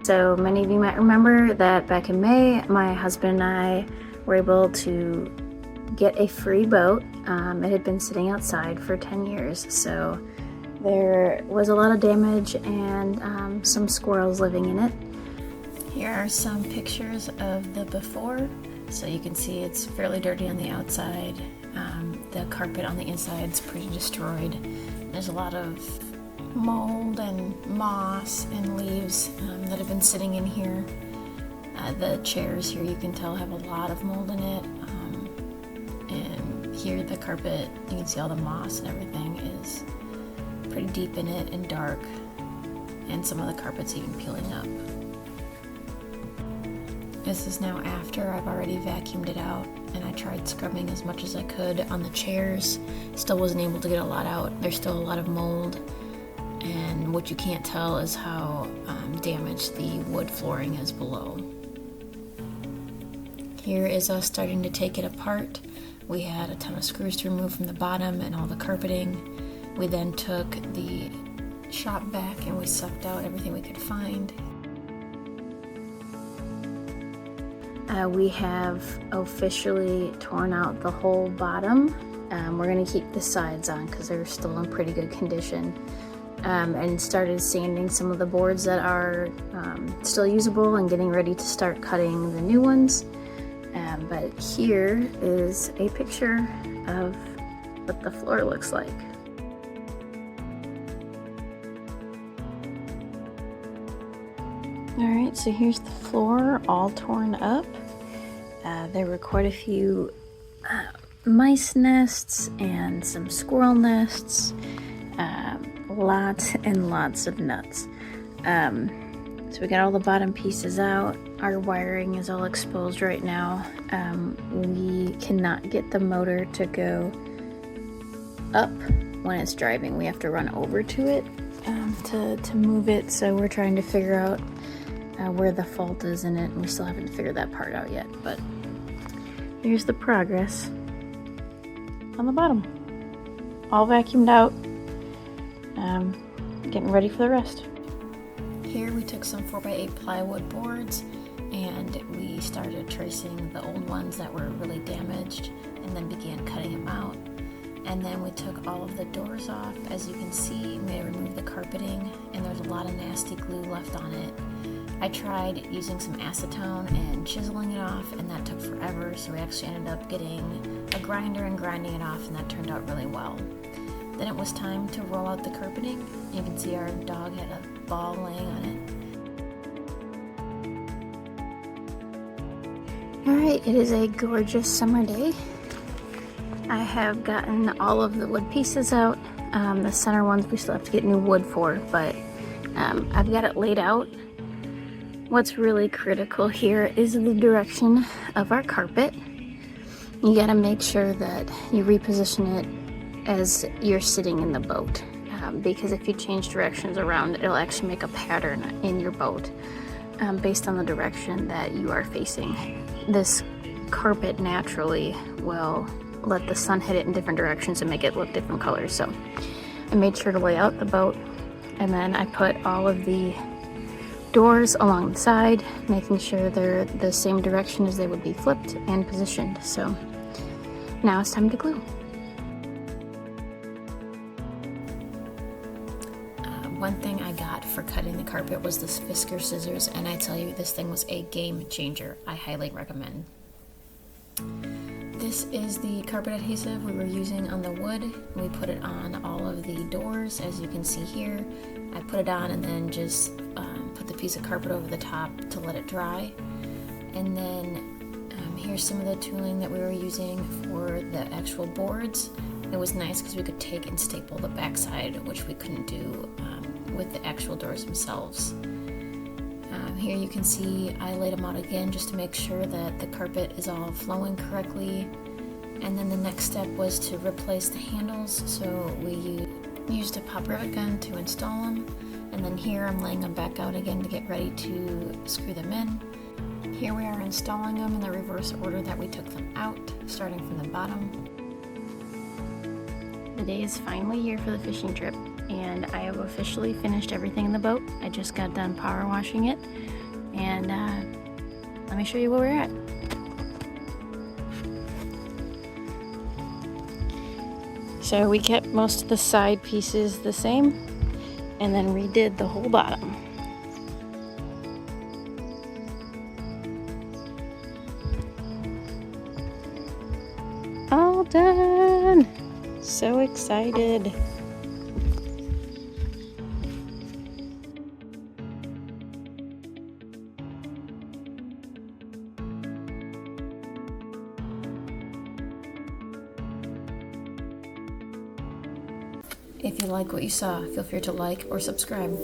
So many of you might remember that back in May, my husband and I were able to get a free boat. It had been sitting outside for 10 years, so there was a lot of damage and some squirrels living in it. Here are some pictures of the before. So you can see it's fairly dirty on the outside. The carpet on the inside is pretty destroyed. There's a lot of mold and moss and leaves that have been sitting in here. The chairs here, you can tell, have a lot of mold in it. And here the carpet, you can see all the moss and everything is pretty deep in it and dark. And some of the carpet's even peeling up. This is now after I've already vacuumed it out, and I tried scrubbing as much as I could on the chairs. Still wasn't able to get a lot out. There's still a lot of mold, and what you can't tell is how damaged the wood flooring is below. Here is us starting to take it apart. We had a ton of screws to remove from the bottom and all the carpeting. We then took the shop vac and we sucked out everything we could find. We have officially torn out the whole bottom. We're going to keep the sides on because they're still in pretty good condition. And started sanding some of the boards that are still usable and getting ready to start cutting the new ones. But here is a picture of what the floor looks like. Alright, so here's the floor all torn up. There were quite a few mice nests and some squirrel nests. Lots and lots of nuts. So we got all the bottom pieces out. Our wiring is all exposed right now. We cannot get the motor to go up when it's driving. We have to run over to it to move it. So we're trying to figure out where the fault is in it, and we still haven't figured that part out yet. But here's the progress on the bottom. All vacuumed out. Getting ready for the rest. Here we took some 4x8 plywood boards and we started tracing the old ones that were really damaged and then began cutting them out. And then we took all of the doors off. As you can see, we removed the carpeting and there's a lot of nasty glue left on it. I tried using some acetone and chiseling it off, and that took forever, so we actually ended up getting a grinder and grinding it off, and that turned out really well. Then it was time to roll out the carpeting. You can see our dog had a ball laying on it. Alright, it is a gorgeous summer day. I have gotten all of the wood pieces out. The center ones we still have to get new wood for, but I've got it laid out. What's really critical here is the direction of our carpet. You gotta make sure that you reposition it as you're sitting in the boat, because if you change directions around, it'll actually make a pattern in your boat based on the direction that you are facing. This carpet naturally will let the sun hit it in different directions and make it look different colors. So I made sure to lay out the boat, and then I put all of the doors along the side, making sure they're the same direction as they would be flipped and positioned. So now it's time to glue. One thing I got for cutting the carpet was this Fisker scissors, and I tell you, this thing was a game changer. I highly recommend. This is the carpet adhesive we were using on the wood. We put it on all of the doors, as you can see here. I put it on and then just put the piece of carpet over the top to let it dry. And then here's some of the tooling that we were using for the actual boards. It was nice because we could take and staple the backside, which we couldn't do with the actual doors themselves. Here you can see I laid them out again just to make sure that the carpet is all flowing correctly. And then the next step was to replace the handles, so we used a pop rivet gun to install them. And then here I'm laying them back out again to get ready to screw them in. Here we are installing them in the reverse order that we took them out, starting from the bottom. The day is finally here for the fishing trip, and I have officially finished everything in the boat. I just got done power washing it. and let me show you where we're at. So we kept most of the side pieces the same and then redid the whole bottom. All done! So excited. If you like what you saw, feel free to like or subscribe.